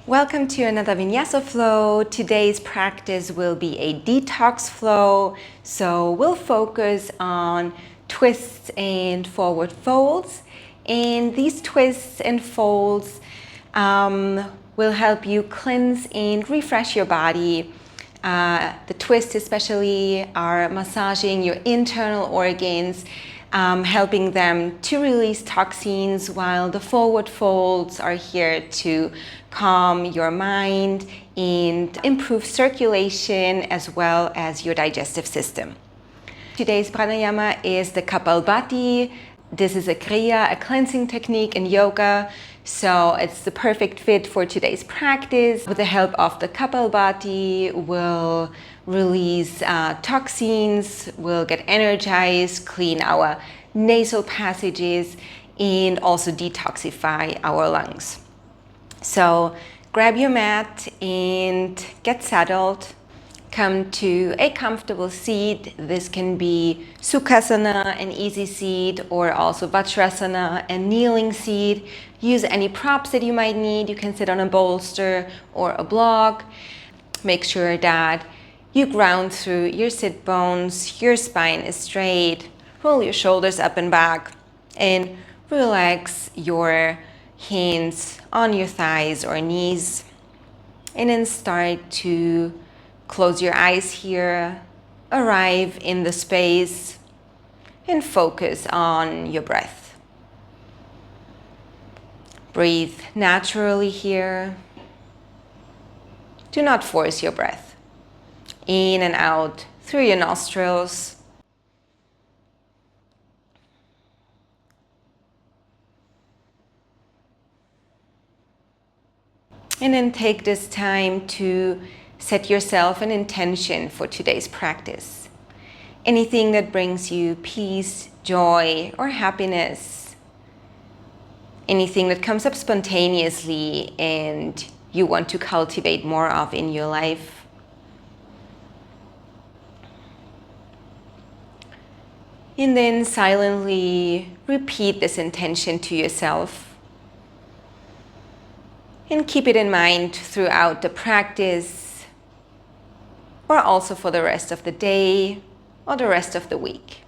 Welcome to another Vinyasa flow. Today's practice will be a detox flow. So we'll focus on twists and forward folds. And these twists and folds will help you cleanse and refresh your body. The twists especially are massaging your internal organs, helping them to release toxins, while the forward folds are here to calm your mind and improve circulation as well as your digestive system. Today's pranayama is the Kapalbhati. This is a kriya, a cleansing technique in yoga. So it's the perfect fit for today's practice. With the help of the Kapalbhati, we'll release toxins, we'll get energized, clean our nasal passages, and also detoxify our lungs. So grab your mat and get settled. Come to a comfortable seat. This can be Sukhasana, an easy seat, or also Vajrasana, a kneeling seat. Use any props that you might need. You can sit on a bolster or a block. Make sure that you ground through your sit bones, your spine is straight. Roll your shoulders up and back and relax your hands on your thighs or knees. And then start to close your eyes here, arrive in the space, and focus on your breath. Breathe naturally here. Do not force your breath. In and out through your nostrils. And then take this time to set yourself an intention for today's practice. Anything that brings you peace, joy, or happiness. Anything that comes up spontaneously and you want to cultivate more of in your life. And then silently repeat this intention to yourself. And keep it in mind throughout the practice, or also for the rest of the day or the rest of the week.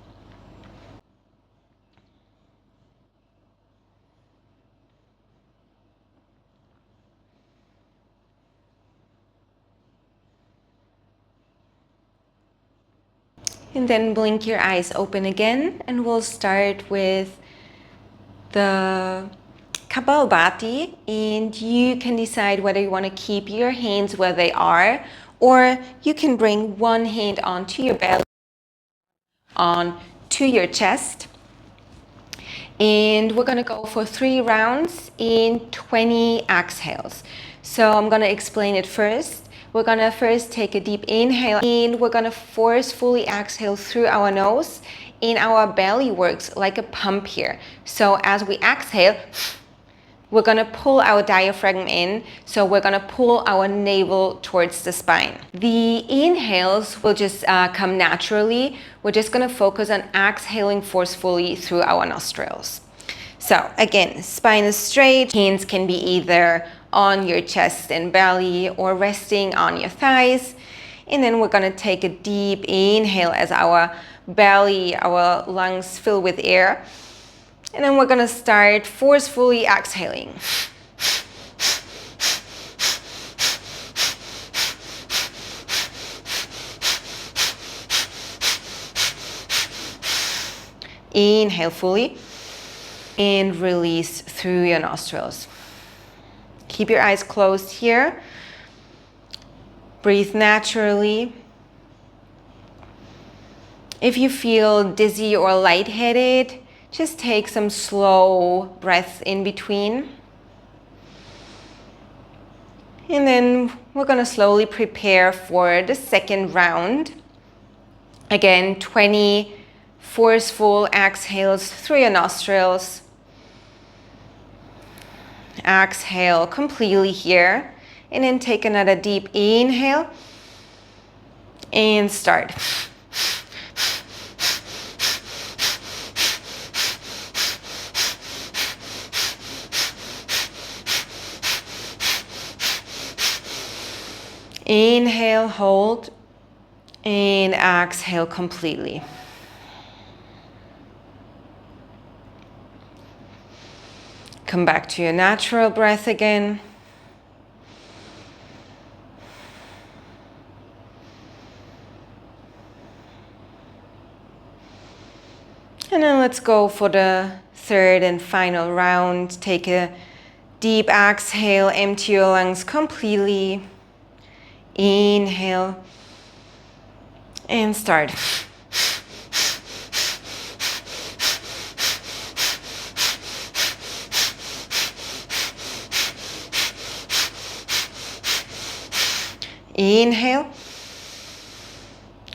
And then blink your eyes open again, and we'll start with the Kapalbhati, and you can decide whether you want to keep your hands where they are, or you can bring one hand onto your belly, onto your chest. And we're going to go for 3 rounds in 20 exhales. So I'm going to explain it first. We're going to first take a deep inhale, and we're going to forcefully exhale through our nose, and our belly works like a pump here. So as we exhale, we're going to pull our diaphragm in, so we're going to pull our navel towards the spine. The inhales will just come naturally. We're just going to focus on exhaling forcefully through our nostrils. So again, spine is straight. Hands can be either on your chest and belly or resting on your thighs. And then we're going to take a deep inhale as our belly, our lungs fill with air. And then we're going to start forcefully exhaling. Inhale fully and release through your nostrils. Keep your eyes closed here. Breathe naturally. If you feel dizzy or lightheaded, just take some slow breaths in between. And then we're going to slowly prepare for the second round. Again, 20 forceful exhales through your nostrils. Exhale completely here. And then take another deep inhale. And start. Inhale, hold, and exhale completely. Come back to your natural breath again. And then let's go for the third and final round. Take a deep exhale, empty your lungs completely. Inhale and start. Inhale,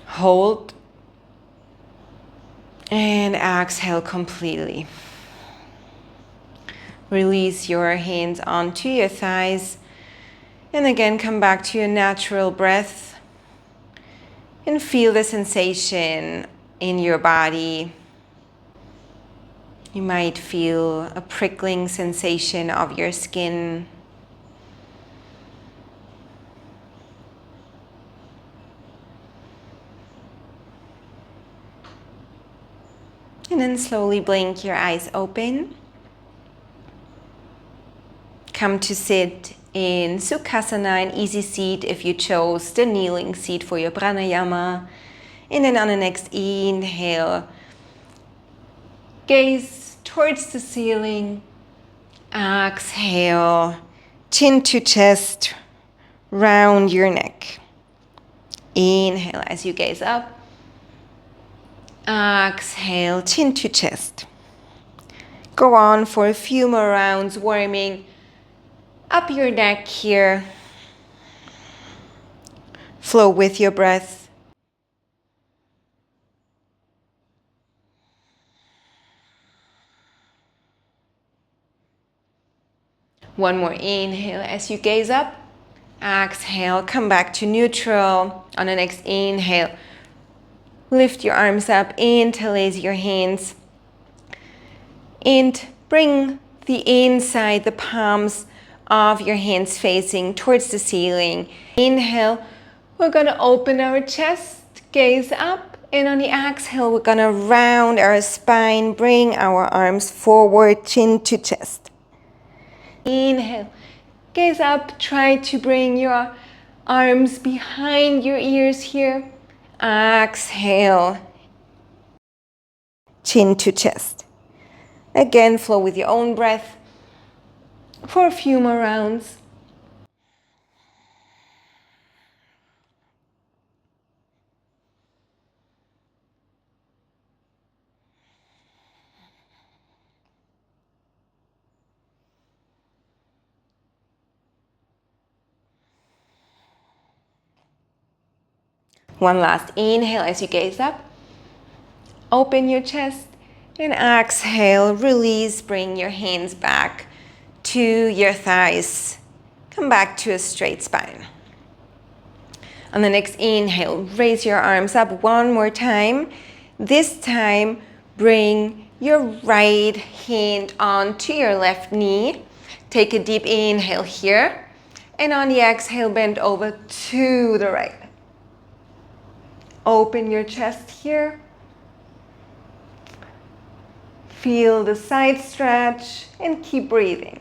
hold, and exhale completely. Release your hands onto your thighs, and again come back to your natural breath and feel the sensation in your body. You might feel a prickling sensation of your skin. And then slowly blink your eyes open. Come to sit in Sukhasana, an easy seat if you chose the kneeling seat for your Pranayama. And then on the next inhale, gaze towards the ceiling. Exhale, chin to chest, round your neck. Inhale as you gaze up. Exhale, chin to chest. Go on for a few more rounds, warming up your neck here. Flow with your breath. One more inhale as you gaze up. Exhale, come back to neutral. On the next inhale, lift your arms up, interlace your hands, and bring the inside, the palms of your hands facing towards the ceiling. Inhale, we're gonna open our chest, gaze up, and on the exhale, we're gonna round our spine, bring our arms forward, chin to chest. Inhale, gaze up, try to bring your arms behind your ears here. Exhale, chin to chest. Again, flow with your own breath for a few more rounds. One last inhale as you gaze up. Open your chest and exhale, release, bring your hands back to your thighs. Come back to a straight spine. On the next inhale, raise your arms up one more time. This time, bring your right hand onto your left knee. Take a deep inhale here. And on the exhale, bend over to the right. Open your chest here. Feel the side stretch and keep breathing.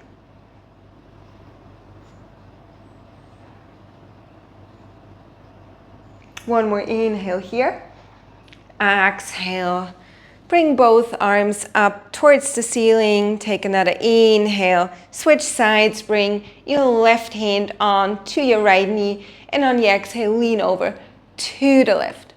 One more inhale here. Exhale. Bring both arms up towards the ceiling. Take another inhale. Switch sides. Bring your left hand onto your right knee. And on the exhale, lean over to the left.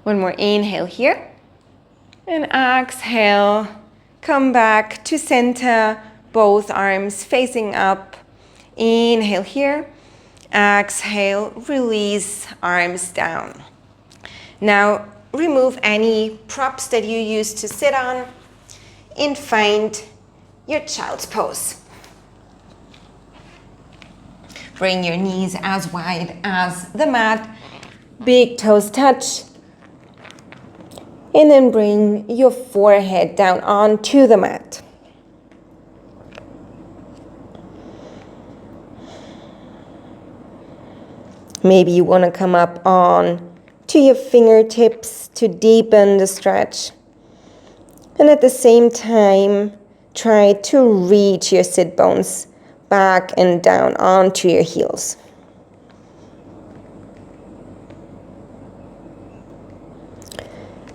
One more inhale here. And exhale. Come back to center. Both arms facing up. Inhale here. Exhale. Release arms down. Now remove any props that you used to sit on and find your child's pose. Bring your knees as wide as the mat. Big toes touch. And then bring your forehead down onto the mat. Maybe you want to come up on to your fingertips to deepen the stretch. And at the same time, try to reach your sit bones back and down onto your heels.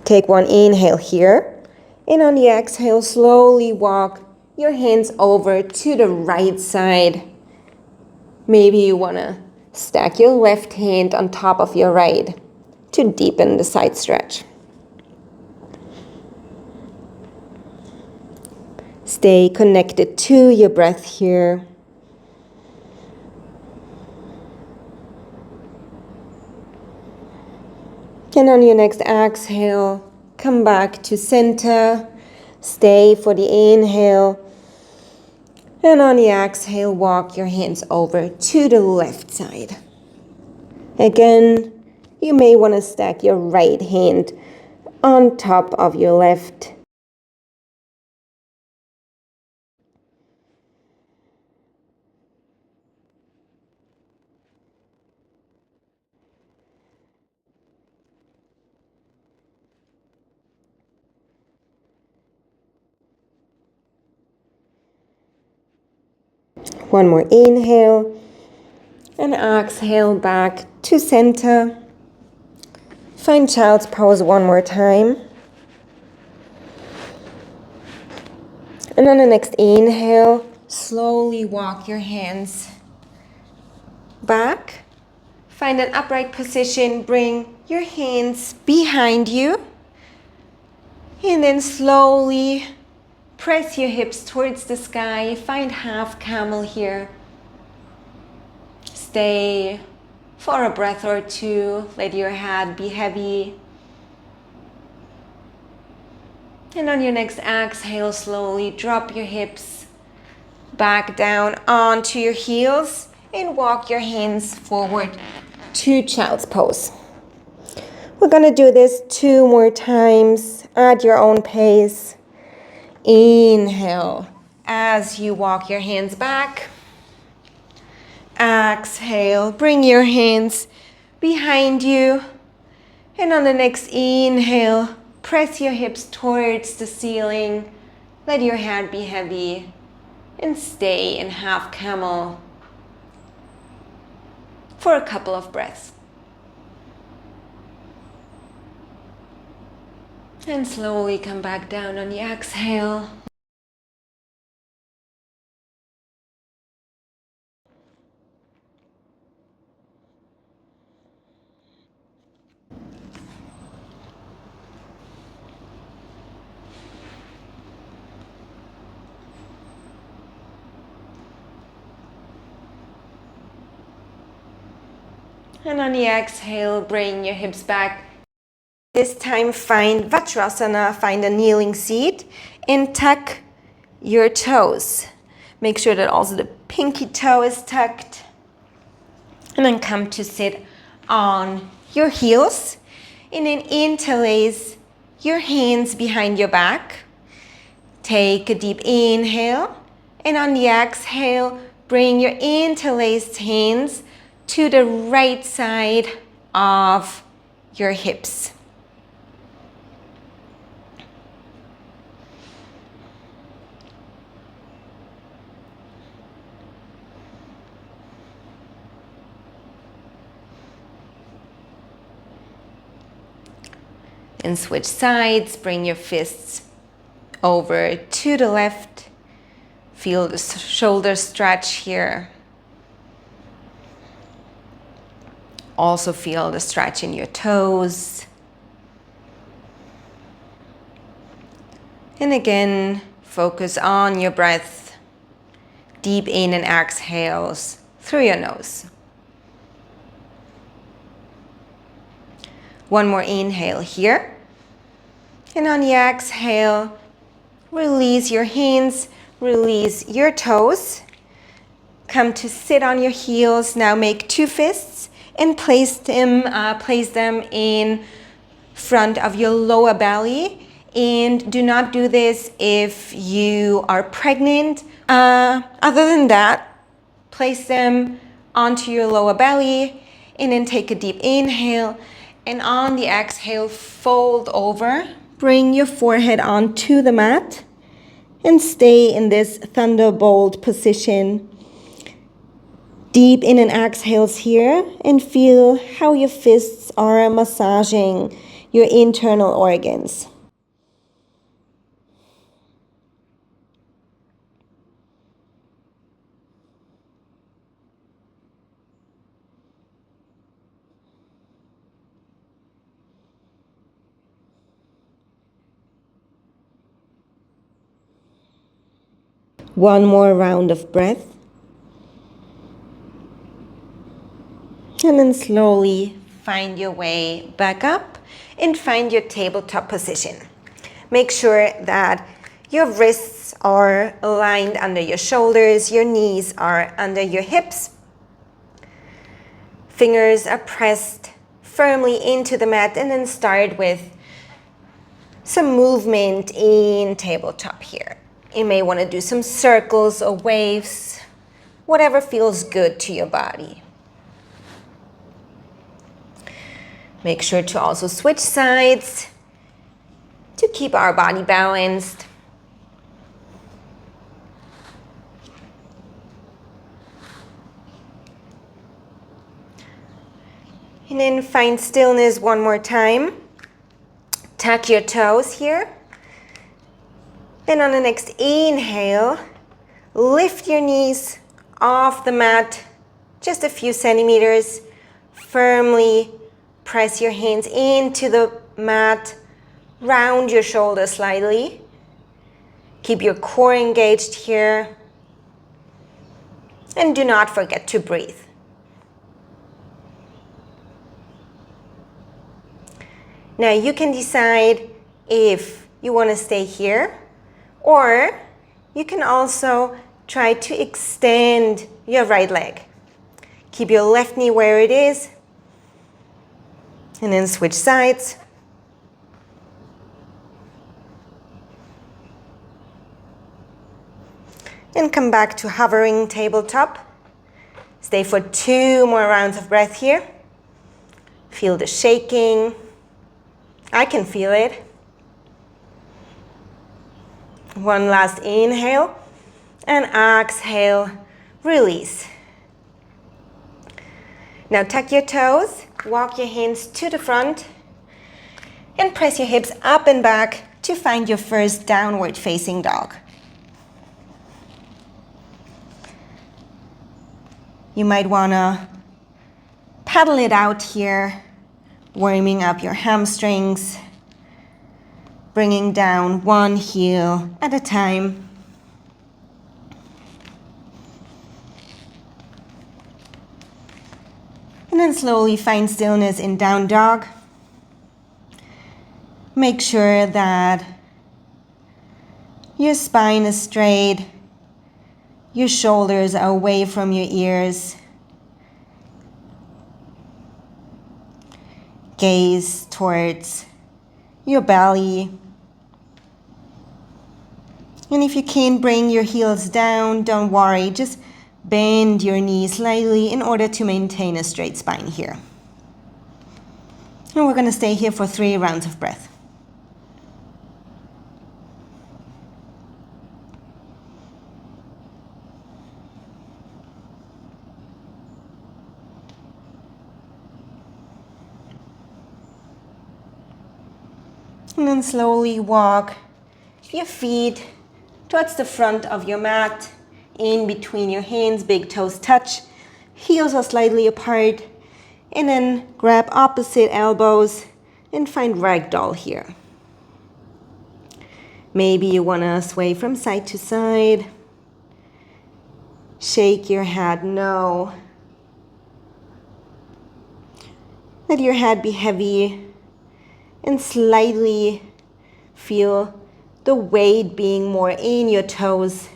Take one inhale here. And on the exhale, slowly walk your hands over to the right side. Maybe you want to stack your left hand on top of your right to deepen the side stretch. Stay connected to your breath here. And on your next exhale, come back to center. Stay for the inhale. And on the exhale, walk your hands over to the left side. Again, you may want to stack your right hand on top of your left. One more inhale and exhale back to center. Find child's pose one more time. And on the next inhale, slowly walk your hands back. Find an upright position. Bring your hands behind you. And then slowly press your hips towards the sky. Find half camel here. Stay for a breath or two. Let your head be heavy. And on your next exhale, slowly drop your hips back down onto your heels and walk your hands forward to child's pose. We're going to do this 2 more times at your own pace. Inhale as you walk your hands back. Exhale, bring your hands behind you. And on the next inhale, press your hips towards the ceiling. Let your head be heavy and stay in half camel for a couple of breaths. And slowly come back down on the exhale. And on the exhale, bring your hips back. This time find Vajrasana, find a kneeling seat, and tuck your toes. Make sure that also the pinky toe is tucked. And then come to sit on your heels. And then interlace your hands behind your back. Take a deep inhale. And on the exhale, bring your interlaced hands to the right side of your hips. And switch sides, bring your fists over to the left. Feel the shoulder stretch here. Also feel the stretch in your toes. And again, focus on your breath. Deep in and exhales through your nose. One more inhale here. And on the exhale, release your hands, release your toes. Come to sit on your heels. Now make 2 fists and place them in front of your lower belly. And do not do this if you are pregnant. Other than that, place them onto your lower belly and then take a deep inhale. And on the exhale, fold over. Bring your forehead onto the mat and stay in this thunderbolt position. Deep in and exhales here, and feel how your fists are massaging your internal organs. One more round of breath. And then slowly find your way back up and find your tabletop position. Make sure that your wrists are aligned under your shoulders, your knees are under your hips. Fingers are pressed firmly into the mat, and then start with some movement in tabletop here. You may want to do some circles or waves, whatever feels good to your body. Make sure to also switch sides to keep our body balanced. And then find stillness one more time. Tuck your toes here. And on the next inhale, lift your knees off the mat just a few centimeters. Firmly press your hands into the mat. Round your shoulders slightly. Keep your core engaged here. And do not forget to breathe. Now you can decide if you want to stay here, or you can also try to extend your right leg. Keep your left knee where it is, and then switch sides. And come back to hovering tabletop. Stay for 2 more rounds of breath here. Feel the shaking. I can feel it. One last inhale and exhale, release. Now tuck your toes, walk your hands to the front, and press your hips up and back to find your first downward facing dog. You might want to paddle it out here, warming up your hamstrings, bringing down one heel at a time. And then slowly find stillness in down dog. Make sure that your spine is straight, your shoulders are away from your ears. Gaze towards your belly. And if you can't bring your heels down, don't worry. Just bend your knees slightly in order to maintain a straight spine here. And we're going to stay here for 3 rounds of breath. And then slowly walk your feet towards the front of your mat, in between your hands, big toes touch, heels are slightly apart, and then grab opposite elbows and find ragdoll here. Maybe you want to sway from side to side, shake your head no, let your head be heavy, and slightly feel the weight being more in your toes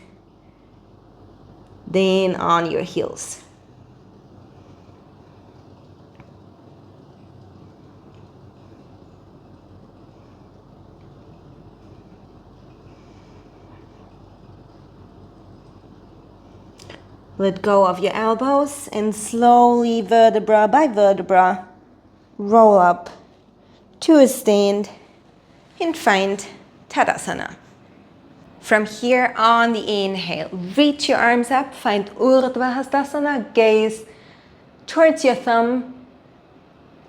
than on your heels. Let go of your elbows and slowly, vertebra by vertebra, roll up to a stand and find Tadasana. From here on the inhale, reach your arms up, find Urdhva Hastasana, gaze towards your thumb.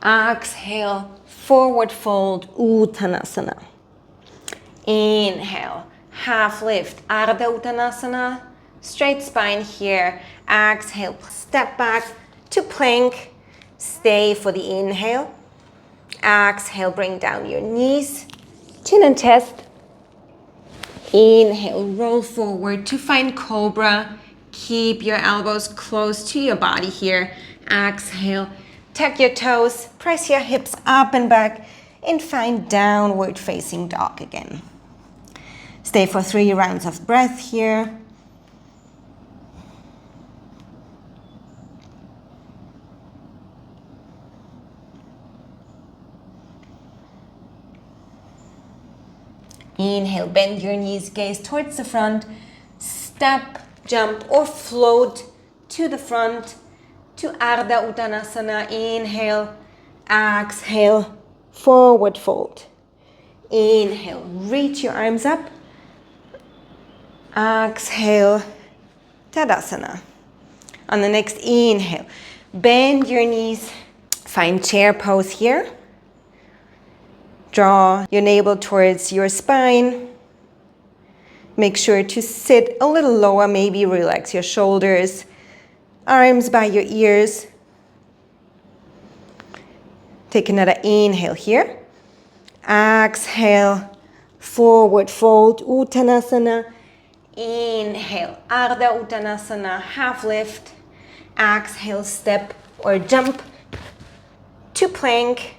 Exhale, forward fold, Uttanasana. Inhale, half lift, Ardha Uttanasana, straight spine here. Exhale, step back to plank. Stay for the inhale. Exhale, bring down your knees, chin and chest. Inhale, roll forward to find cobra. Keep your elbows close to your body here. Exhale, tuck your toes, press your hips up and back, and find downward facing dog again. Stay for 3 rounds of breath here. Inhale, bend your knees, gaze towards the front. Step, jump, or float to the front to Ardha Uttanasana. Inhale, exhale, forward fold. Inhale, reach your arms up. Exhale, Tadasana. On the next inhale, bend your knees, find chair pose here. Draw your navel towards your spine. Make sure to sit a little lower, maybe relax your shoulders, arms by your ears. Take another inhale here. Exhale, forward fold, Uttanasana. Inhale, Ardha Uttanasana, half lift. Exhale, step or jump to plank.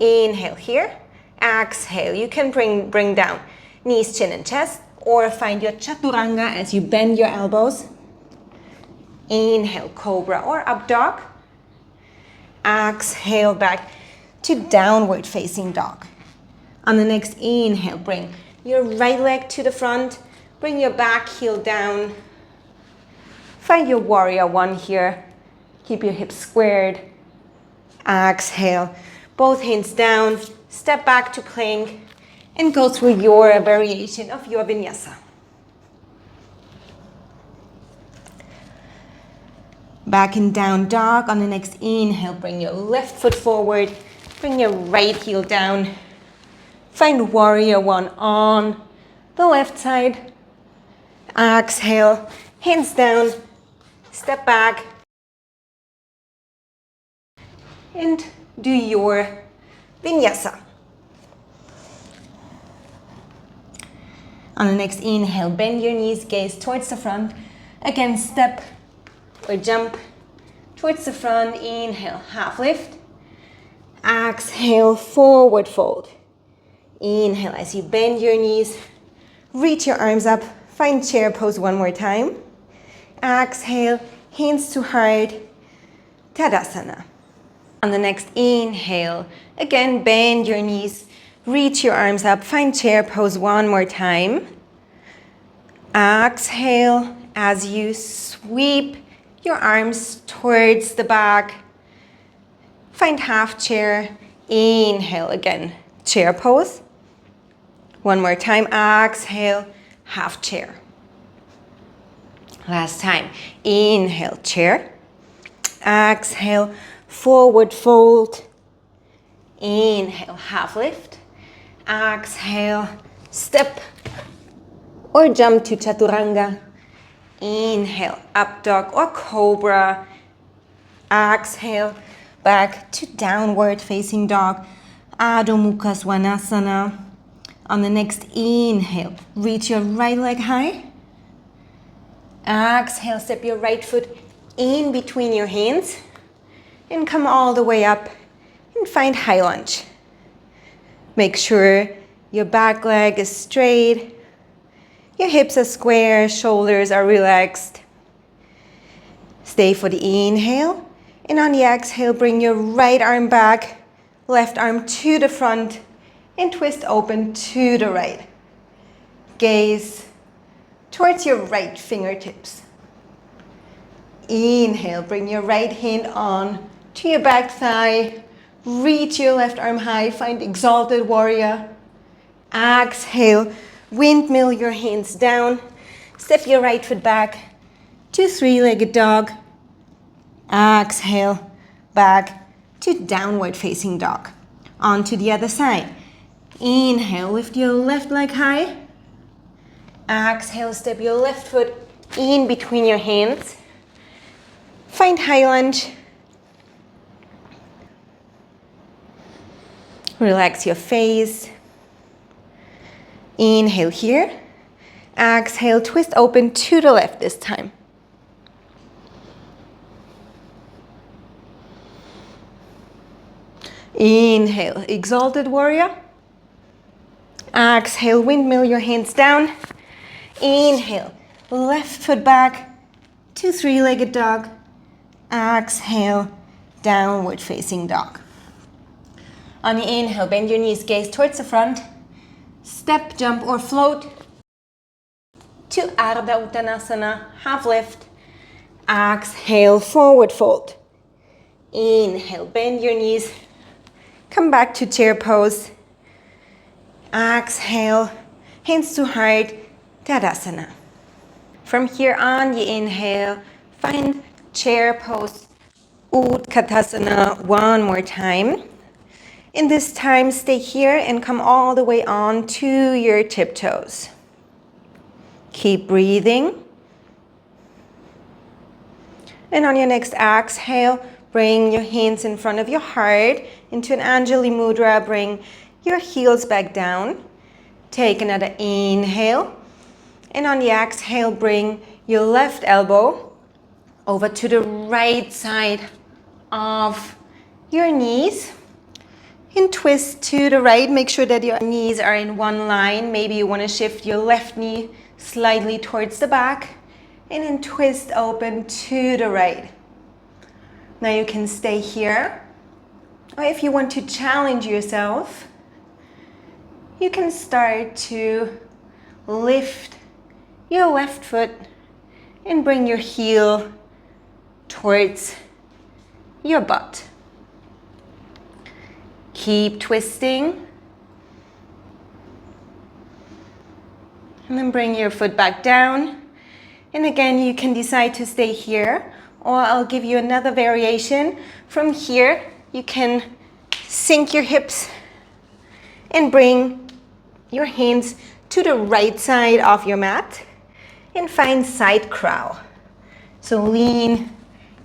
Inhale here. Exhale, you can bring down knees, chin and chest, or find your chaturanga as you bend your elbows. Inhale, cobra or up dog. Exhale, back to downward facing dog. On the next inhale, bring your right leg to the front. Bring your back heel down. Find your warrior one here. Keep your hips squared. Exhale, both hands down. Step back to plank and go through your variation of your vinyasa. Back in down dog. On the next inhale, bring your left foot forward. Bring your right heel down. Find warrior one on the left side. Exhale, hands down, step back, and do your vinyasa. On the next inhale, bend your knees, gaze towards the front. Again, step or jump towards the front. Inhale, half lift. Exhale, forward fold. Inhale as you bend your knees, reach your arms up, find chair pose one more time. Exhale, hands to heart, Tadasana. On the next inhale, again bend your knees, reach your arms up, find chair pose one more time. Exhale as you sweep your arms towards the back. Find half chair. Inhale again, chair pose. One more time, exhale, half chair. Last time, inhale, chair. Exhale, forward fold. Inhale, half lift. Exhale, step or jump to chaturanga. Inhale, up dog or cobra. Exhale, back to downward facing dog, Adho Mukha Svanasana. On the next inhale, reach your right leg high. Exhale, step your right foot in between your hands and come all the way up and find high lunge. Make sure your back leg is straight, your hips are square, shoulders are relaxed. Stay for the inhale. And on the exhale, bring your right arm back, left arm to the front, and twist open to the right. Gaze towards your right fingertips. Inhale, bring your right hand on to your back thigh. Reach your left arm high, find exalted warrior. Exhale, windmill your hands down. Step your right foot back to three-legged dog. Exhale, back to downward facing dog. On to the other side. Inhale, lift your left leg high. Exhale, step your left foot in between your hands. Find high lunge. Relax your face. Inhale here. Exhale, twist open to the left this time. Inhale, exalted warrior. Exhale, windmill your hands down. Inhale, left foot back to three-legged dog. Exhale, downward facing dog. On the inhale, bend your knees, gaze towards the front. Step, jump, or float to Ardha Uttanasana, half lift. Exhale, forward fold. Inhale, bend your knees. Come back to chair pose. Exhale, hands to heart, Tadasana. From here on, you inhale, find chair pose, Utkatasana one more time. In this time, stay here and come all the way on to your tiptoes. Keep breathing. And on your next exhale, bring your hands in front of your heart into an Anjali Mudra. Bring your heels back down. Take another inhale. And on the exhale, bring your left elbow over to the right side of your knees. And twist to the right. Make sure that your knees are in one line. Maybe you want to shift your left knee slightly towards the back. And then twist open to the right. Now you can stay here. Or if you want to challenge yourself, you can start to lift your left foot and bring your heel towards your butt. Keep twisting. And then bring your foot back down. And again, you can decide to stay here, or I'll give you another variation. From here, you can sink your hips and bring your hands to the right side of your mat and find side crawl. So lean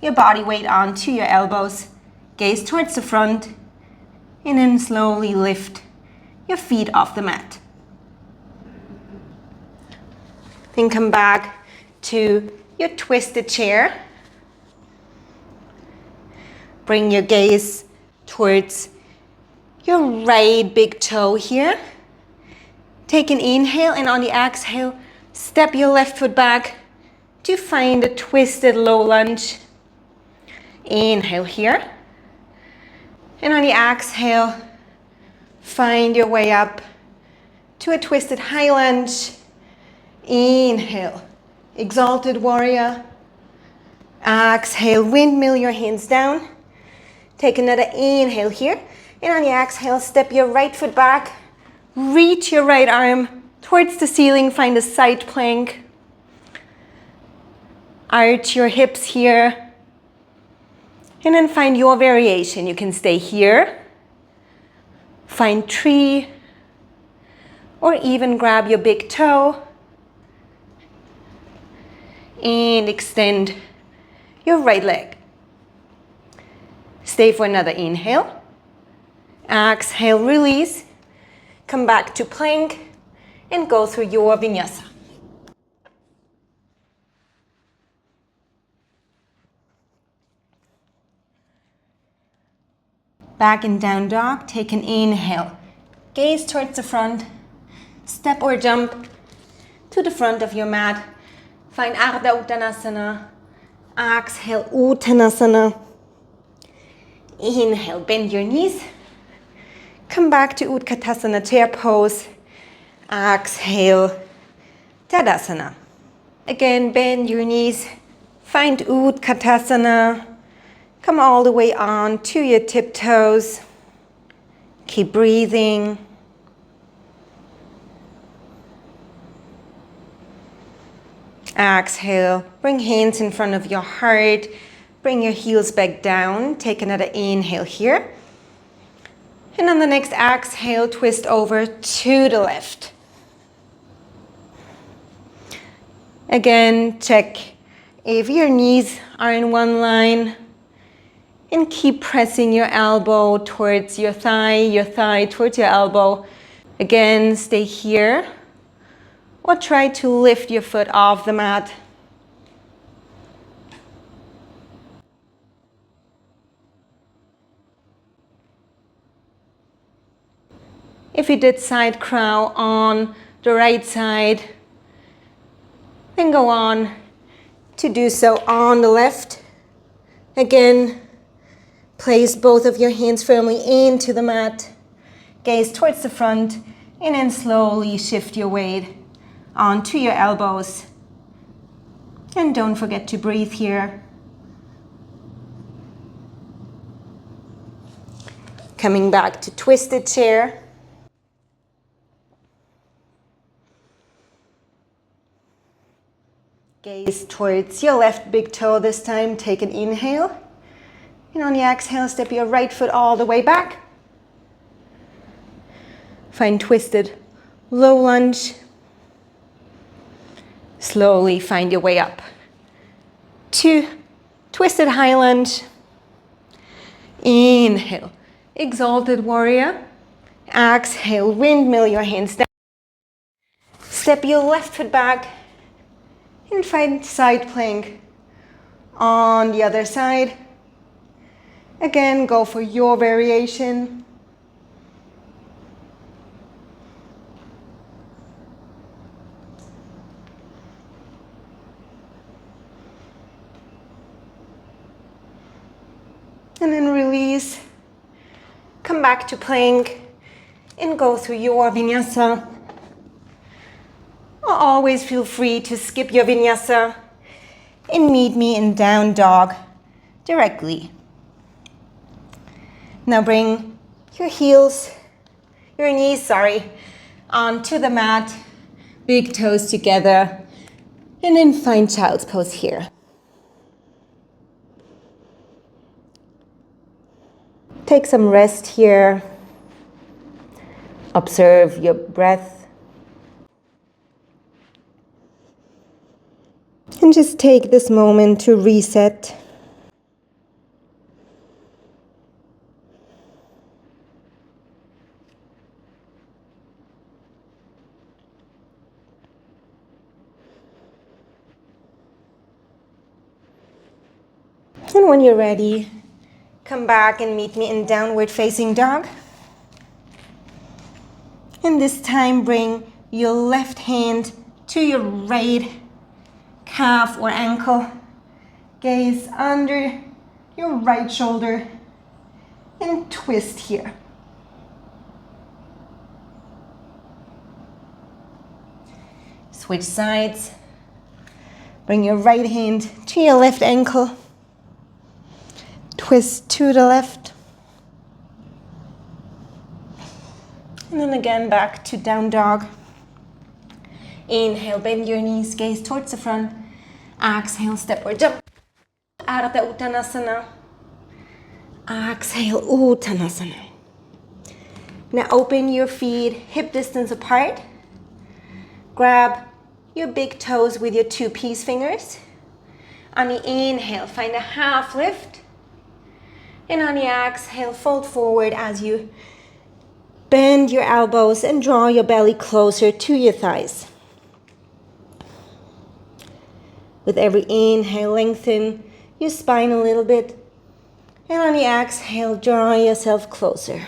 your body weight onto your elbows, gaze towards the front, and then slowly lift your feet off the mat. Then come back to your twisted chair. Bring your gaze towards your right big toe here. Take an inhale, and on the exhale, step your left foot back to find a twisted low lunge. Inhale here. And on the exhale, find your way up to a twisted high lunge. Inhale, exalted warrior. Exhale, windmill your hands down. Take another inhale here. And on the exhale, step your right foot back. Reach your right arm towards the ceiling. Find a side plank. Arch your hips here. And then find your variation. You can stay here, find tree, or even grab your big toe and extend your right leg. Stay for another inhale. Exhale, release. Come back to plank and go through your vinyasa. Back in down dog, take an inhale. Gaze towards the front. Step or jump to the front of your mat. Find Ardha Uttanasana. Exhale, Uttanasana. Inhale, bend your knees. Come back to Utkatasana, chair pose. Exhale, Tadasana. Again, bend your knees. Find Utkatasana. Come all the way on to your tiptoes. Keep breathing. Exhale, bring hands in front of your heart. Bring your heels back down. Take another inhale here. And on the next exhale, twist over to the left. Again, check if your knees are in one line. And keep pressing your elbow towards your thigh towards your elbow. Again, stay here. Or try to lift your foot off the mat. If you did side crow on the right side, then go on to do so on the left. Again, place both of your hands firmly into the mat. Gaze towards the front, and then slowly shift your weight onto your elbows. And don't forget to breathe here. Coming back to twisted chair. Gaze towards your left big toe this time. Take an inhale. And on the exhale, step your right foot all the way back. Find twisted low lunge. Slowly find your way up to twisted high lunge. Inhale, exalted warrior. Exhale, windmill your hands down. Step your left foot back and find side plank on the other side. Again, go for your variation. And then release. Come back to plank and go through your vinyasa. Always feel free to skip your vinyasa and meet me in down dog directly. Now bring your knees, onto the mat, big toes together, and then find child's pose here. Take some rest here. Observe your breath. And just take this moment to reset. And when you're ready, come back and meet me in downward facing dog. And this time bring your left hand to your right calf or ankle. Gaze under your right shoulder and twist here. Switch sides. Bring your right hand to your left ankle. Twist to the left. And then again back to down dog. Inhale, bend your knees, gaze towards the front. Exhale, step or jump out of the Uttanasana. Exhale, Uttanasana. Now open your feet hip distance apart. Grab your big toes with your two peace fingers. On the inhale, find a half lift. And on the exhale, fold forward as you bend your elbows and draw your belly closer to your thighs. With every inhale, lengthen your spine a little bit. And on the exhale, draw yourself closer.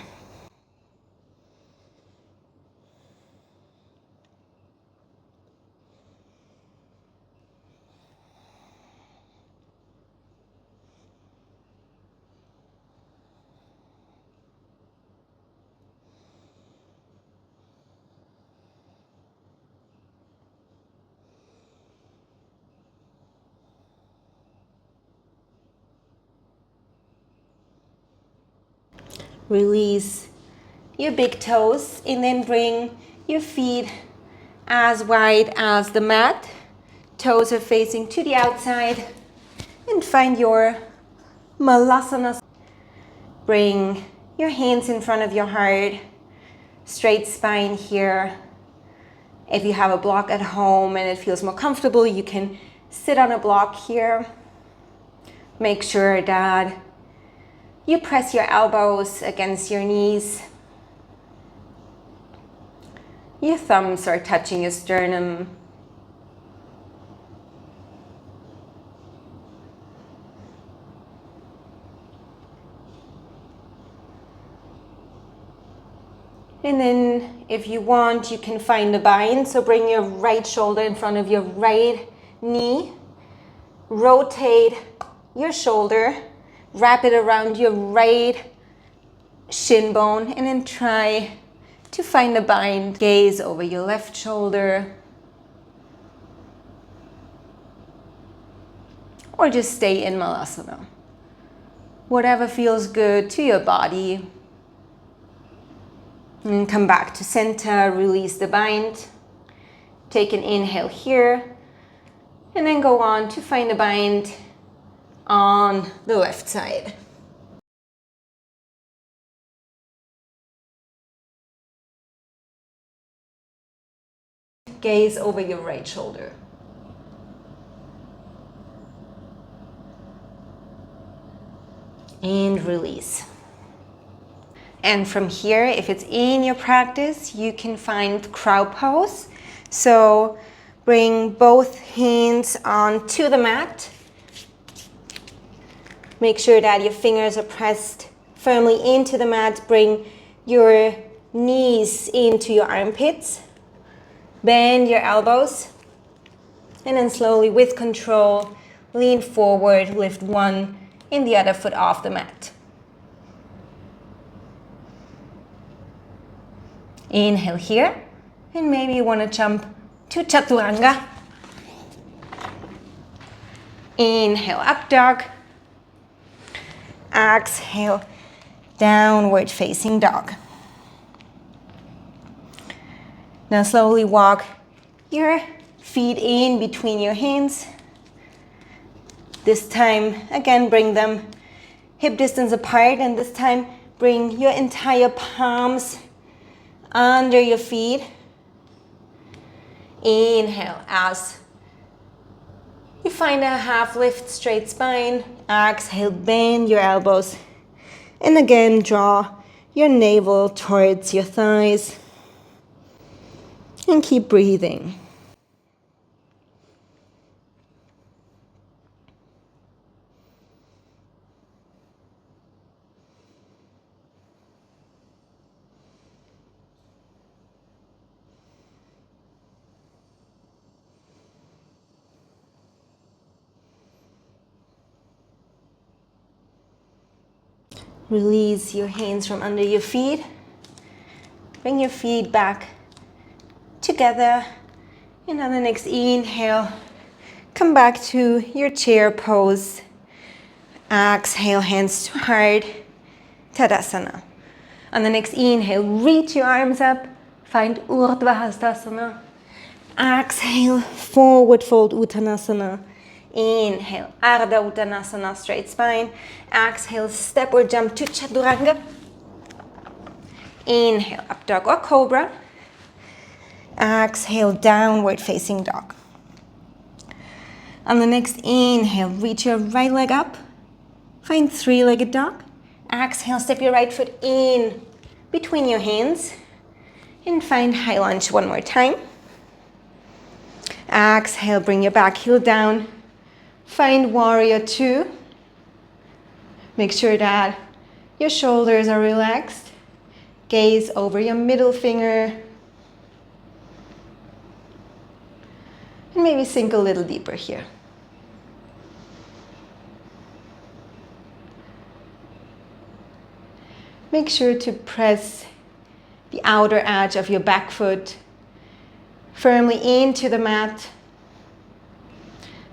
Release your big toes and then bring your feet as wide as the mat. Toes are facing to the outside and find your malasana. Bring your hands in front of your heart, straight spine here. If you have a block at home and it feels more comfortable, you can sit on a block here. Make sure that you press your elbows against your knees. Your thumbs are touching your sternum. And then if you want, you can find a bind. So bring your right shoulder in front of your right knee. Rotate your shoulder. Wrap it around your right shin bone. And then try to find a bind. Gaze over your left shoulder. Or just stay in Malasana. Whatever feels good to your body. And come back to center, release the bind. Take an inhale here. And then go on to find a bind on the left side. Gaze over your right shoulder. And release. And from here, if it's in your practice, you can find crow pose. So bring both hands onto the mat. Make sure that your fingers are pressed firmly into the mat. Bring your knees into your armpits. Bend your elbows. And then slowly, with control, lean forward, lift one and the other foot off the mat. Inhale here, and maybe you want to jump to Chaturanga. Inhale, up dog. Exhale, downward facing dog. Now slowly walk your feet in between your hands. This time, again, bring them hip distance apart, and this time bring your entire palms under your feet. Inhale as you find a half lift, straight spine. Exhale, bend your elbows. And again, draw your navel towards your thighs. And keep breathing. Release your hands from under your feet. Bring your feet back together. And on the next inhale, come back to your chair pose. Exhale, hands to heart, Tadasana. On the next inhale, reach your arms up. Find Urdhva Hastasana. Exhale, forward fold Uttanasana. Inhale, Ardha Uttanasana, straight spine. Exhale, step or jump to Chaturanga. Inhale, up dog or cobra. Exhale, downward facing dog. On the next inhale, reach your right leg up. Find three-legged dog. Exhale, step your right foot in between your hands. And find high lunge one more time. Exhale, bring your back heel down. Find warrior two. Make sure that your shoulders are relaxed. Gaze over your middle finger. And maybe sink a little deeper here. Make sure to press the outer edge of your back foot firmly into the mat.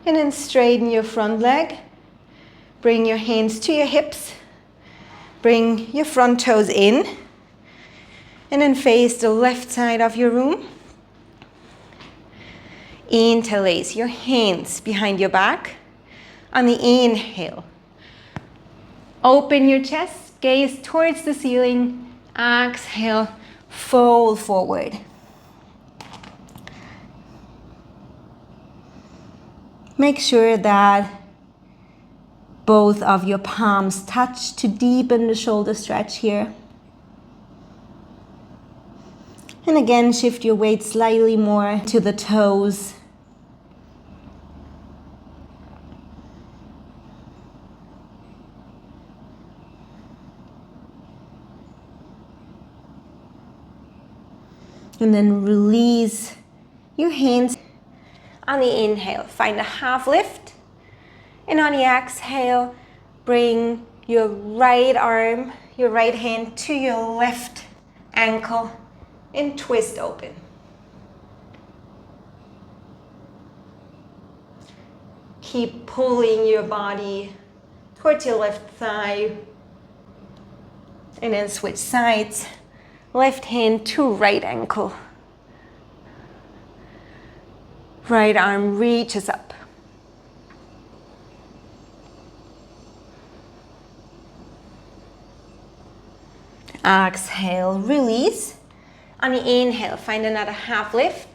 And then straighten your front leg. Bring your hands to your hips. Bring your front toes in and then face the left side of your room. Interlace your hands behind your back. On the inhale, open your chest, gaze towards the ceiling. Exhale, fold forward. Make sure that both of your palms touch to deepen the shoulder stretch here. And again, shift your weight slightly more to the toes. And then release your hands. On the inhale, find a half lift. And on the exhale, bring your right arm, your right hand to your left ankle and twist open. Keep pulling your body towards your left thigh. And then switch sides. Left hand to right ankle. Right arm reaches up. Exhale, release. On the inhale, find another half lift.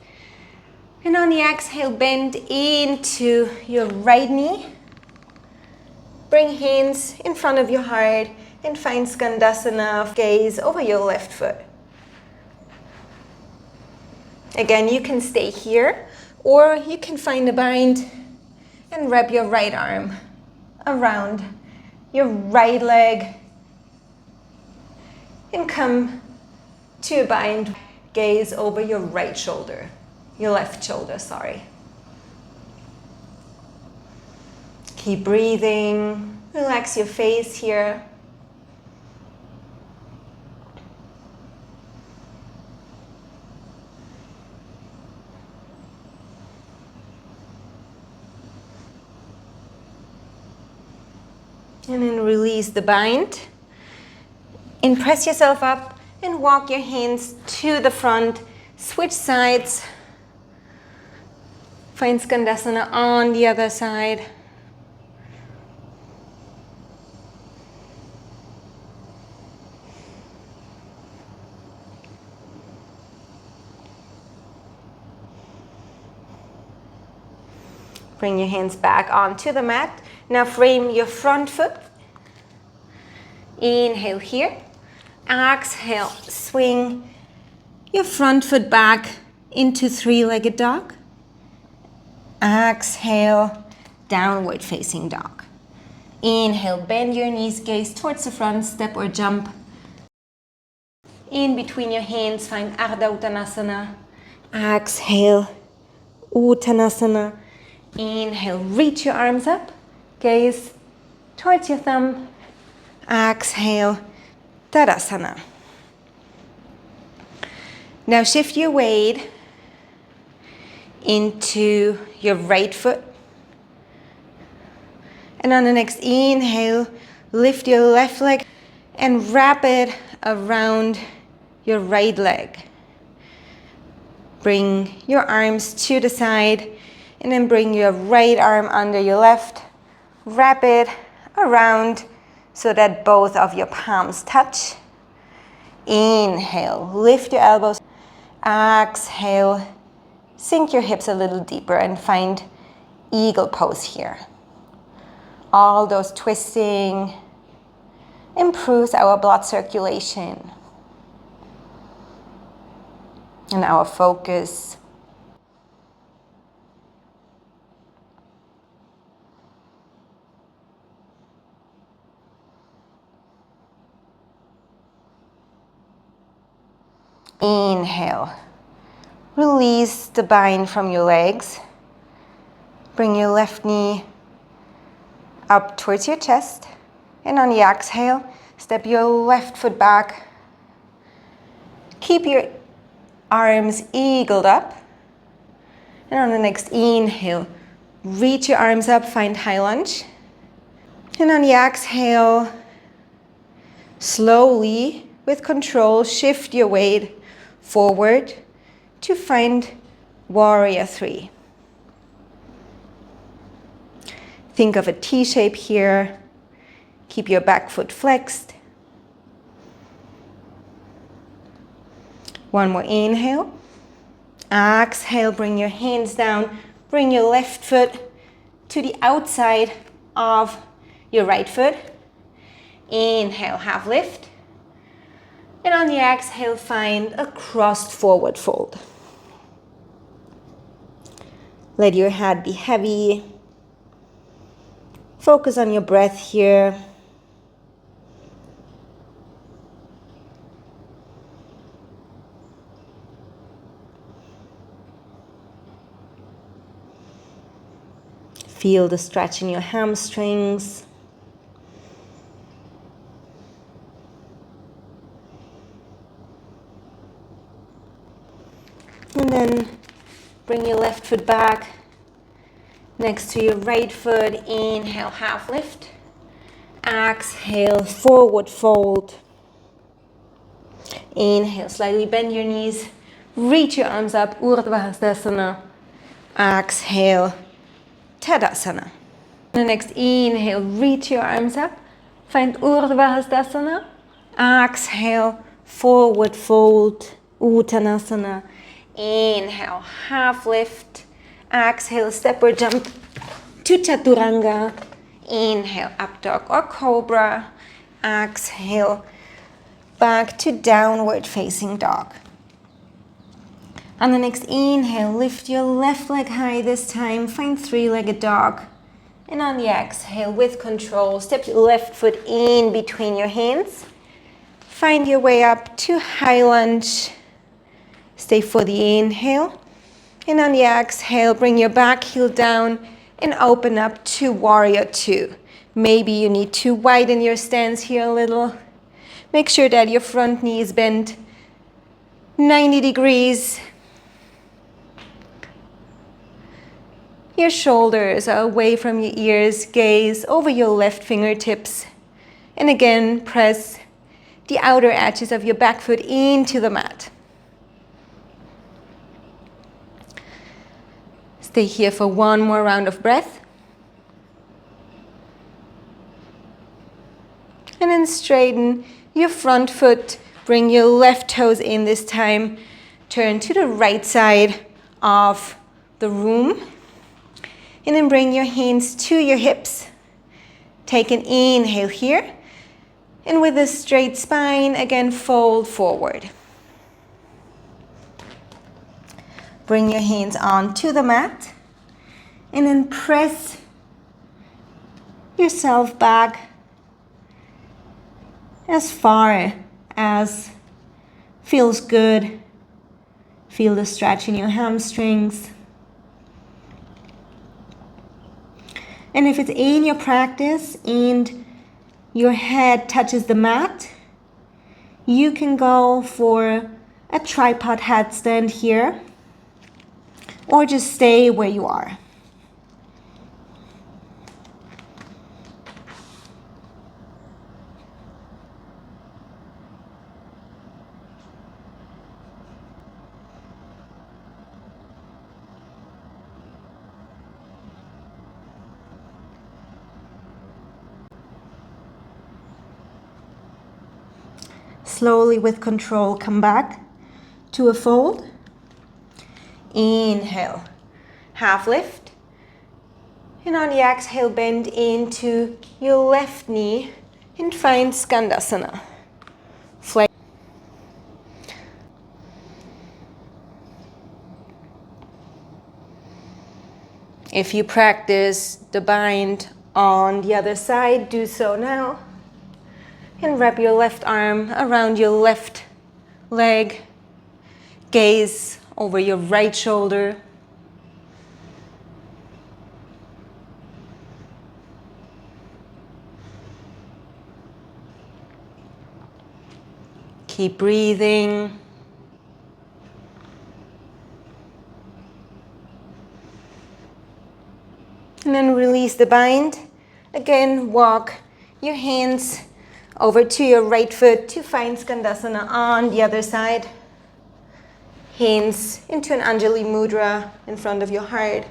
And on the exhale, bend into your right knee. Bring hands in front of your heart and find Skandasana, gaze over your left foot. Again, you can stay here, or you can find a bind and wrap your right arm around your right leg and come to a bind, gaze over your right shoulder, your left shoulder, sorry. Keep breathing, relax your face here. And then release the bind. And press yourself up and walk your hands to the front. Switch sides. Find Skandasana on the other side. Bring your hands back onto the mat. Now frame your front foot. Inhale here. Exhale, swing your front foot back into three-legged dog. Exhale, downward facing dog. Inhale, bend your knees, gaze towards the front, step or jump. In between your hands, find Ardha Uttanasana. Exhale, Uttanasana. Inhale, reach your arms up, gaze towards your thumb. Exhale, Tadasana. Now shift your weight into your right foot. And on the next inhale, lift your left leg and wrap it around your right leg. Bring your arms to the side and then bring your right arm under your left. Wrap it around so that both of your palms touch. Inhale, lift your elbows. Exhale, sink your hips a little deeper and find eagle pose here. All those twisting improves our blood circulation and our focus. Inhale, release the bind from your legs. Bring your left knee up towards your chest. And on the exhale, step your left foot back. Keep your arms eagled up. And on the next inhale, reach your arms up, find high lunge. And on the exhale, Slowly, with control, shift your weight forward to find warrior three. Think of a T shape here. Keep your back foot flexed. One more inhale. Exhale, bring your hands down. Bring your left foot to the outside of your right foot. Inhale, half lift. And on the exhale, find a crossed forward fold. Let your head be heavy. Focus on your breath here. Feel the stretch in your hamstrings. And then bring your left foot back next to your right foot. Inhale, half lift. Exhale, forward fold. Inhale, slightly bend your knees. Reach your arms up, Urdhva Hastasana. Exhale, Tadasana. The next inhale, reach your arms up. Find Urdhva Hastasana. Exhale, forward fold, Uttanasana. Inhale, half lift. Exhale, step or jump to Chaturanga. Inhale, up dog or cobra. Exhale, back to downward facing dog. On the next inhale, lift your left leg high this time. Find three-legged dog. And on the exhale, with control, step your left foot in between your hands. Find your way up to high lunge. Stay for the inhale. And on the exhale, bring your back heel down and open up to warrior two. Maybe you need to widen your stance here a little. Make sure that your front knee is bent 90 degrees. Your shoulders are away from your ears. Gaze over your left fingertips. And again, press the outer edges of your back foot into the mat. Stay here for one more round of breath. And then straighten your front foot. Bring your left toes in this time. Turn to the right side of the room. And then bring your hands to your hips. Take an inhale here. And with a straight spine, again, fold forward. Bring your hands onto the mat. And then press yourself back as far as feels good. Feel the stretch in your hamstrings. And if it's in your practice and your head touches the mat, you can go for a tripod headstand here, or just stay where you are. Slowly, with control, come back to a fold. Inhale, half lift. And on the exhale, bend into your left knee and find Skandasana. Flex. If you practice the bind on the other side, do so now. And wrap your left arm around your left leg. Gaze over your right shoulder. Keep breathing. And then release the bind. Again, walk your hands Over to your right foot to find Skandasana on the other side. Hands into an Anjali Mudra in front of your heart.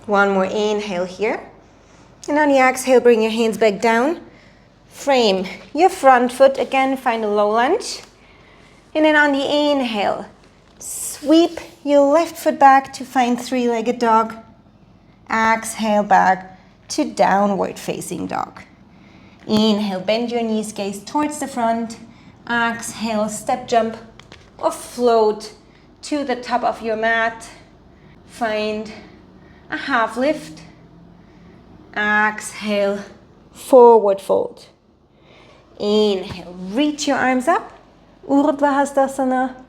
One more inhale here. And on the exhale, bring your hands back down. Frame your front foot. Again, find a low lunge. And then on the inhale, sweep your left foot back to find three-legged dog. Exhale back to downward facing dog. Inhale, bend your knees, gaze towards the front. Exhale, step jump or float to the top of your mat. Find a half lift. Exhale, forward fold. Inhale, reach your arms up. Urdhva Hastasana.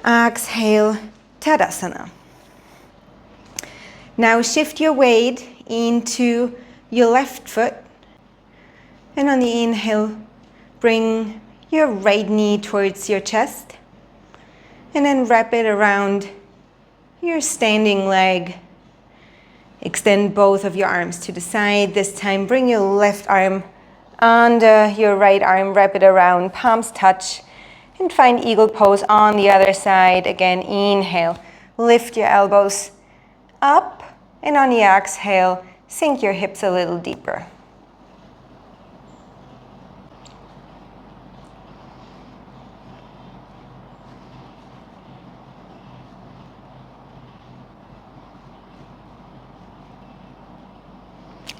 Exhale, Tadasana. Now shift your weight into your left foot. And on the inhale, bring your right knee towards your chest. And then wrap it around your standing leg. Extend both of your arms to the side. This time, bring your left arm under your right arm, wrap it around, palms touch, and find eagle pose on the other side. Again, inhale, lift your elbows up, and on the exhale, sink your hips a little deeper.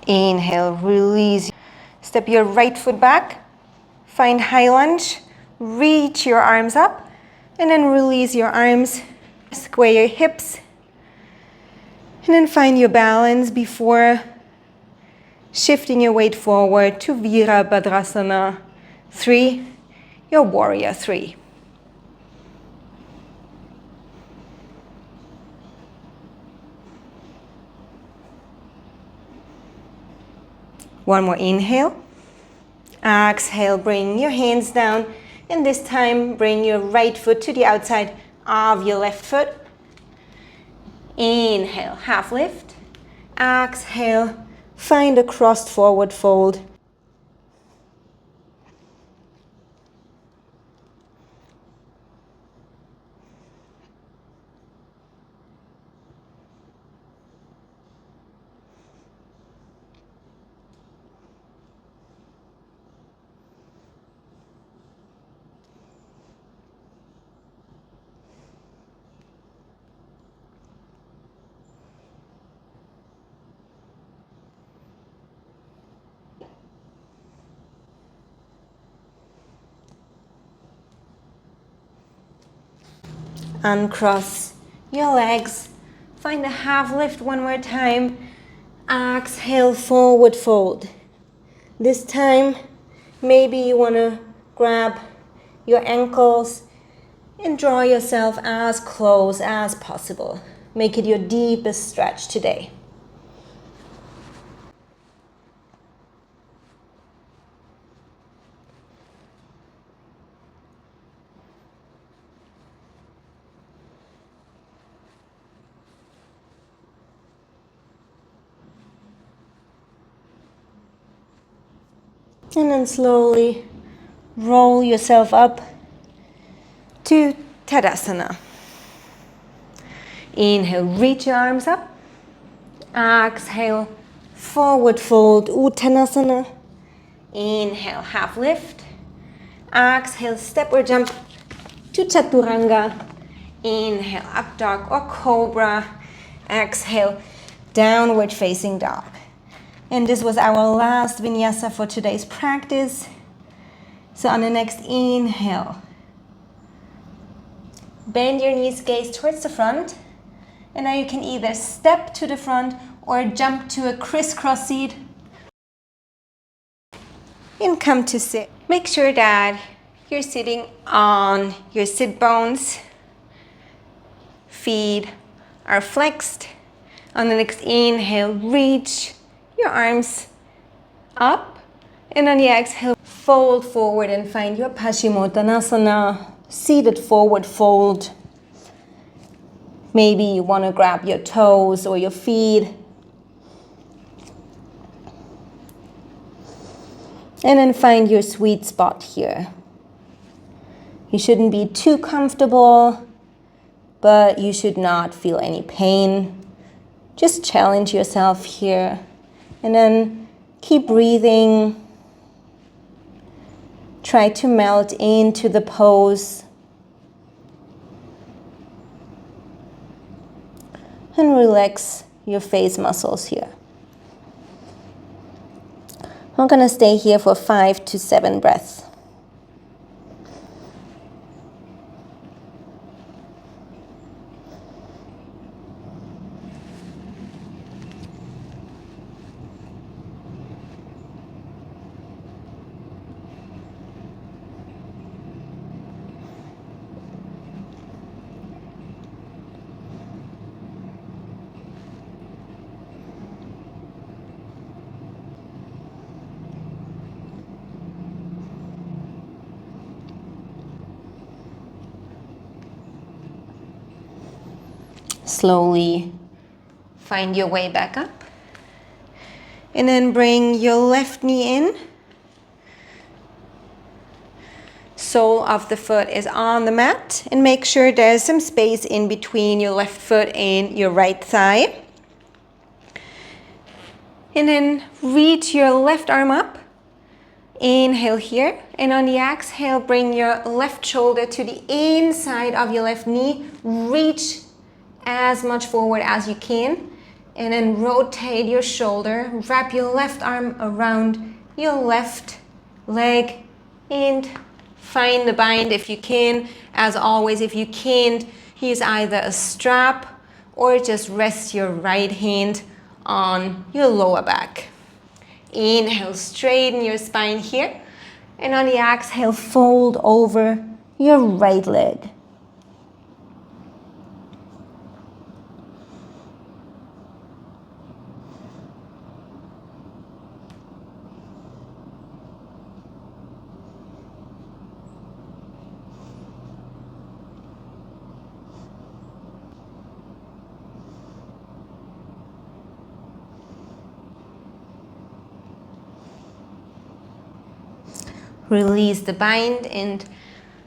Inhale, release. Step your right foot back, find high lunge, reach your arms up, and then release your arms, square your hips, and then find your balance before shifting your weight forward to Virabhadrasana 3, your warrior 3. One more inhale. Exhale, bring your hands down. And this time, bring your right foot to the outside of your left foot. Inhale, half lift. Exhale, find a crossed forward fold. Uncross your legs. Find a half lift one more time. Exhale, forward fold. This time, maybe you want to grab your ankles and draw yourself as close as possible. Make it your deepest stretch today. And then slowly roll yourself up to Tadasana. Inhale, reach your arms up. Exhale, forward fold, Uttanasana. Inhale, half lift. Exhale, step or jump to Chaturanga. Inhale, up dog or cobra. Exhale, downward facing dog. And this was our last vinyasa for today's practice. So on the next inhale, bend your knees, gaze towards the front. And now you can either step to the front or jump to a crisscross seat. And come to sit. Make sure that you're sitting on your sit bones. Feet are flexed. On the next inhale, reach your arms up, and on the exhale, fold forward and find your Paschimottanasana, seated forward fold. Maybe you want to grab your toes or your feet. And then find your sweet spot here. You shouldn't be too comfortable, but you should not feel any pain. Just challenge yourself here. And then keep breathing. Try to melt into the pose. And relax your face muscles here. I'm going to stay here for 5 to 7 breaths. Slowly find your way back up. And then bring your left knee in. Sole of the foot is on the mat. And make sure there's some space in between your left foot and your right thigh. And then reach your left arm up. Inhale here. And on the exhale, bring your left shoulder to the inside of your left knee. Reach as much forward as you can, and then rotate your shoulder, wrap your left arm around your left leg, and find the bind if you can. As always, if you can't, use either a strap or just rest your right hand on your lower back. Inhale, straighten your spine here, and on the exhale, fold over your right leg. Release the bind and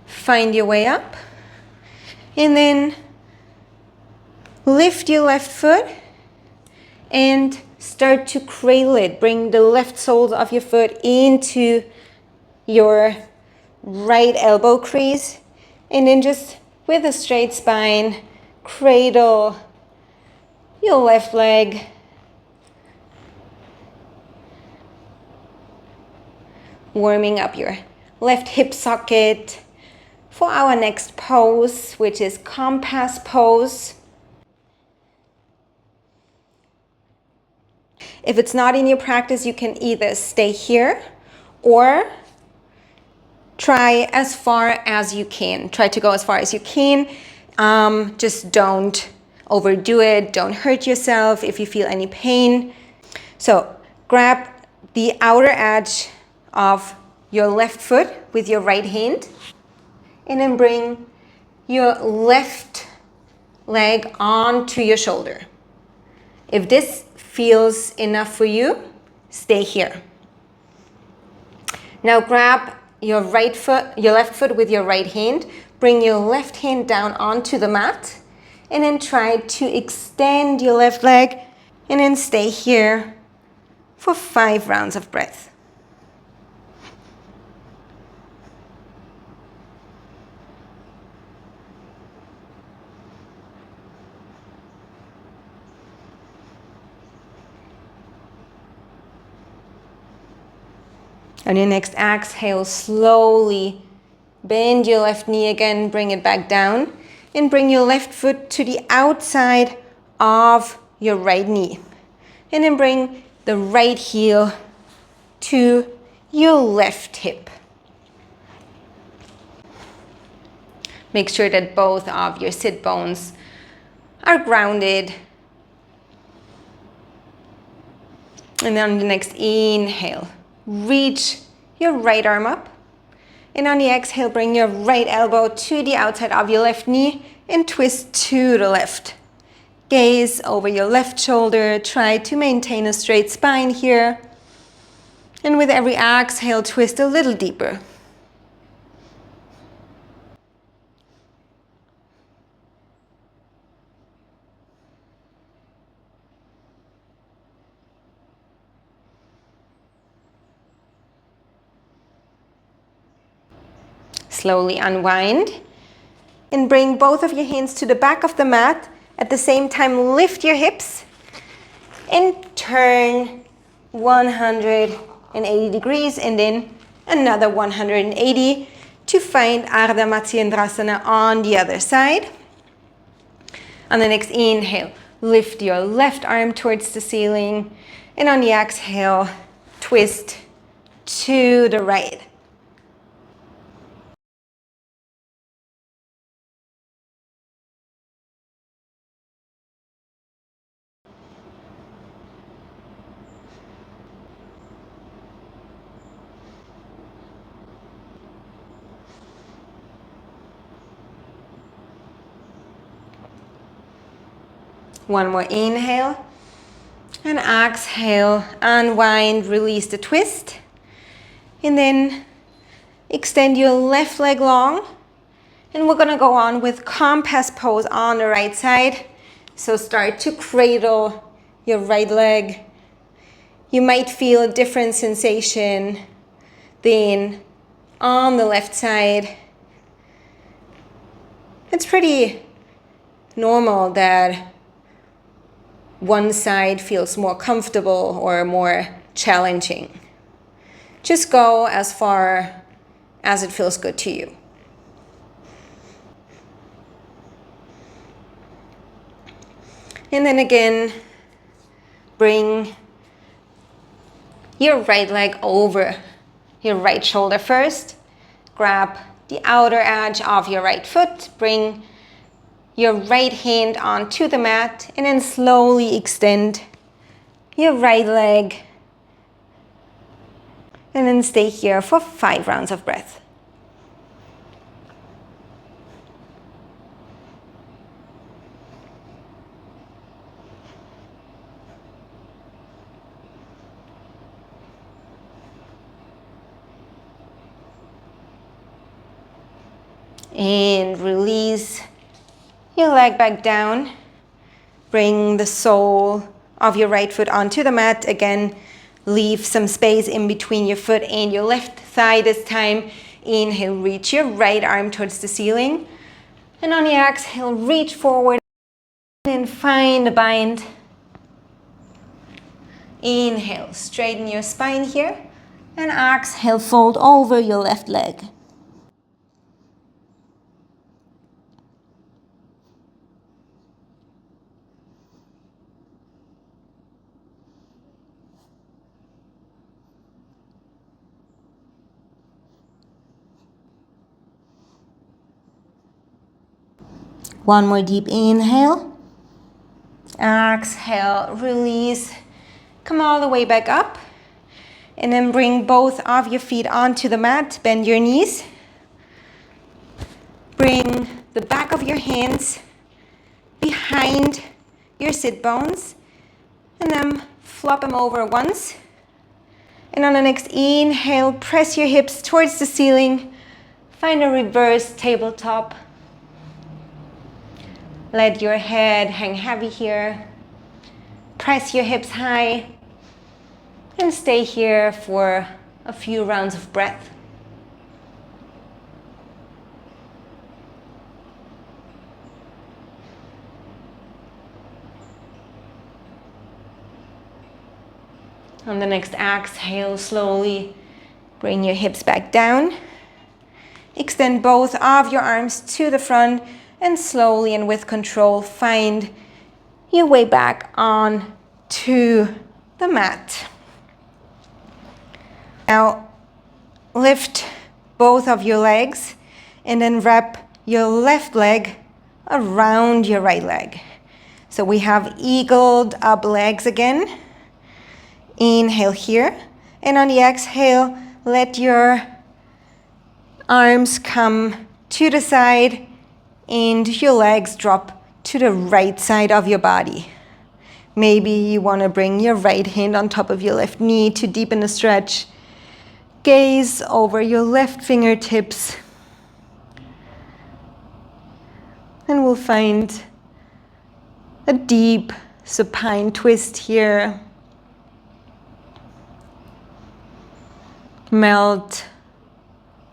find your way up. And then lift your left foot and start to cradle it. Bring the left soles of your foot into your right elbow crease. And then just with a straight spine, cradle your left leg. Warming up your left hip socket for our next pose, which is compass pose. If it's not in your practice, you can either stay here or try as far as you can. Try to go as far as you can. Just don't overdo it. Don't hurt yourself if you feel any pain. So grab the outer edge of your left foot with your right hand, and then bring your left leg onto your shoulder. If this feels enough for you, stay here. Now grab your left foot with your right hand, bring your left hand down onto the mat, and then try to extend your left leg, and then stay here for 5 rounds of breath. On your next exhale, slowly bend your left knee again, bring it back down, and bring your left foot to the outside of your right knee. And then bring the right heel to your left hip. Make sure that both of your sit bones are grounded. And then on the next inhale, reach your right arm up. And on the exhale, bring your right elbow to the outside of your left knee and twist to the left. Gaze over your left shoulder. Try to maintain a straight spine here. And with every exhale, twist a little deeper. Slowly unwind and bring both of your hands to the back of the mat. At the same time, lift your hips and turn 180 degrees and then another 180 to find Ardha Matsyendrasana on the other side. On the next inhale, lift your left arm towards the ceiling, and on the exhale, twist to the right. One more inhale and exhale, unwind, release the twist. And then extend your left leg long. And we're gonna go on with compass pose on the right side. So start to cradle your right leg. You might feel a different sensation than on the left side. It's pretty normal that one side feels more comfortable or more challenging. Just go as far as it feels good to you. And then again, bring your right leg over your right shoulder first. Grab the outer edge of your right foot. Bring your right hand onto the mat and then slowly extend your right leg. And then stay here for 5 rounds of breath. And release your leg back down. Bring the sole of your right foot onto the mat. Again, leave some space in between your foot and your left thigh this time. Inhale, reach your right arm towards the ceiling. And on the exhale, reach forward and find a bind. Inhale, straighten your spine here. And exhale, fold over your left leg. One more deep inhale. Exhale, release. Come all the way back up. And then bring both of your feet onto the mat. Bend your knees. Bring the back of your hands behind your sit bones. And then flop them over once. And on the next inhale, press your hips towards the ceiling. Find a reverse tabletop. Let your head hang heavy here. Press your hips high. And stay here for a few rounds of breath. On the next exhale, slowly bring your hips back down. Extend both of your arms to the front. And slowly and with control, find your way back on to the mat. Now, lift both of your legs and then wrap your left leg around your right leg. So we have eagled up legs again. Inhale here. And on the exhale, let your arms come to the side and your legs drop to the right side of your body. Maybe you want to bring your right hand on top of your left knee to deepen the stretch. Gaze over your left fingertips. And we'll find a deep supine twist here. Melt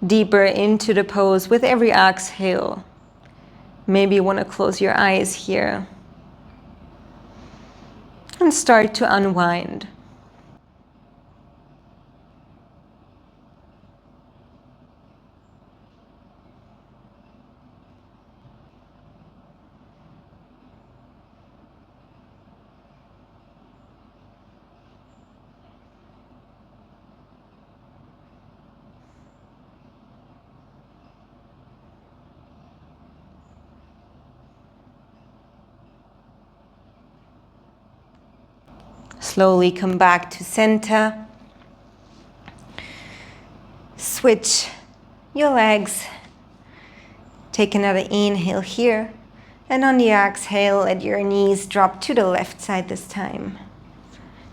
deeper into the pose with every exhale. Maybe you want to close your eyes here and start to unwind. Slowly come back to center. Switch your legs. Take another inhale here. And on the exhale, let your knees drop to the left side this time.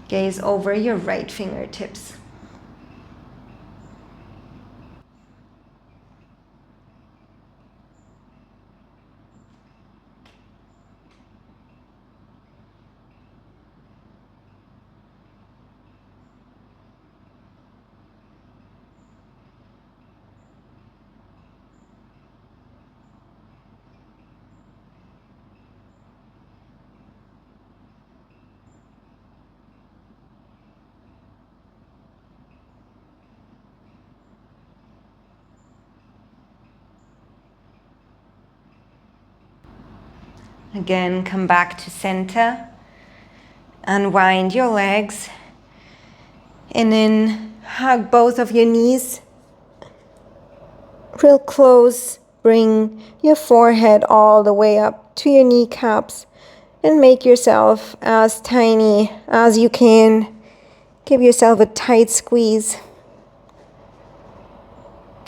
Gaze over your right fingertips. Again, come back to center. Unwind your legs. And then hug both of your knees real close. Bring your forehead all the way up to your kneecaps. And make yourself as tiny as you can. Give yourself a tight squeeze.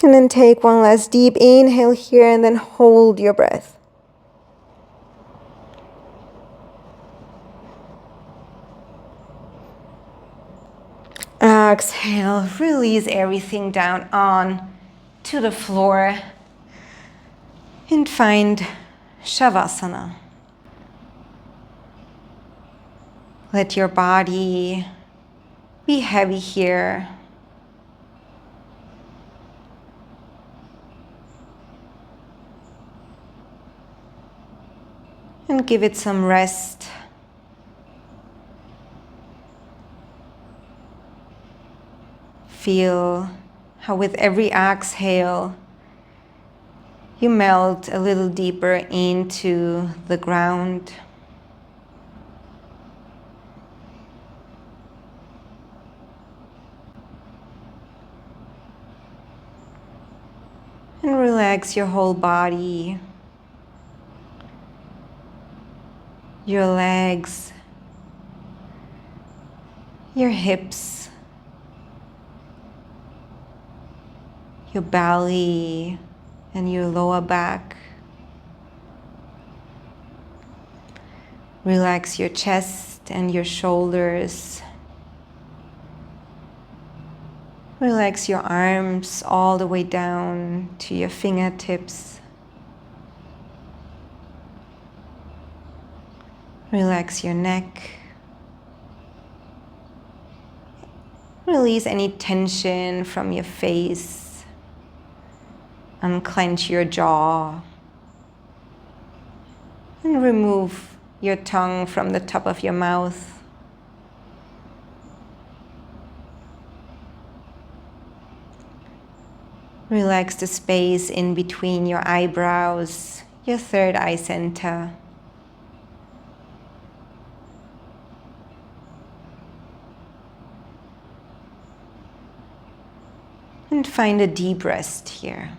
And then take one last deep inhale here and then hold your breath. Exhale, release everything down on to the floor and find Shavasana. Let your body be heavy here. And give it some rest. Feel how with every exhale, you melt a little deeper into the ground. And relax your whole body, your legs, your hips, your belly, and your lower back. Relax your chest and your shoulders. Relax your arms all the way down to your fingertips. Relax your neck. Release any tension from your face. Unclench your jaw. And remove your tongue from the top of your mouth. Relax the space in between your eyebrows, your third eye center. And find a deep rest here.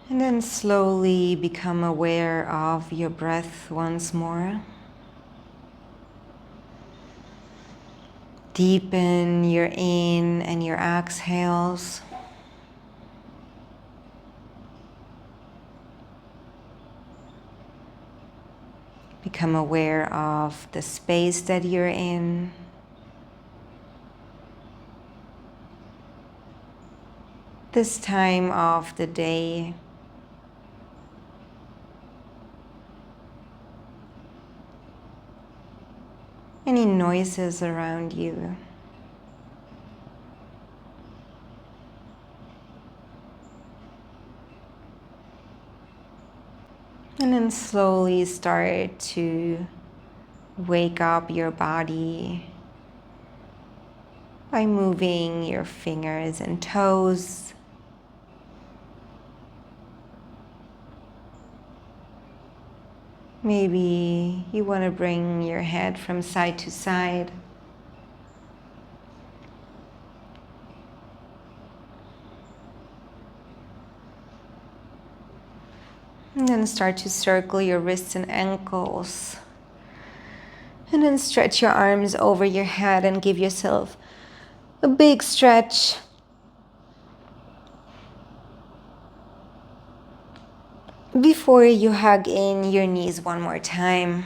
And then slowly become aware of your breath once more. Deepen your in and your exhales. Become aware of the space that you're in. This time of the day. Any noises around you. And then slowly start to wake up your body by moving your fingers and toes. Maybe you want to bring your head from side to side. And then start to circle your wrists and ankles. And then stretch your arms over your head and give yourself a big stretch. Before you hug in your knees one more time.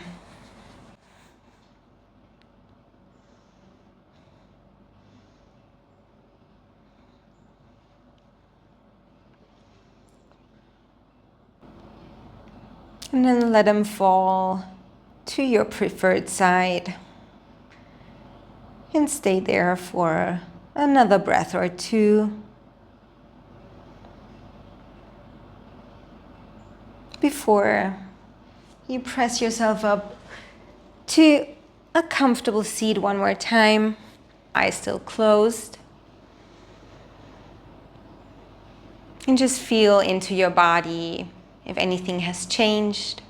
And then let them fall to your preferred side. And stay there for another breath or two. Before you press yourself up to a comfortable seat one more time, eyes still closed. And just feel into your body if anything has changed,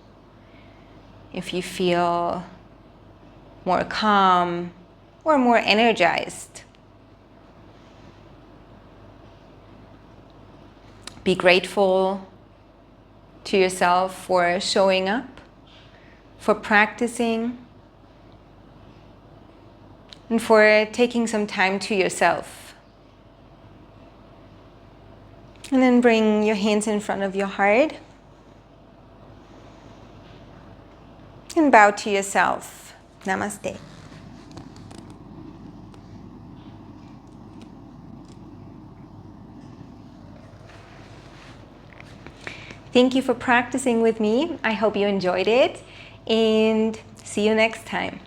if you feel more calm or more energized. Be grateful to yourself for showing up, for practicing, and for taking some time to yourself. And then bring your hands in front of your heart and bow to yourself. Namaste. Thank you for practicing with me. I hope you enjoyed it, and see you next time.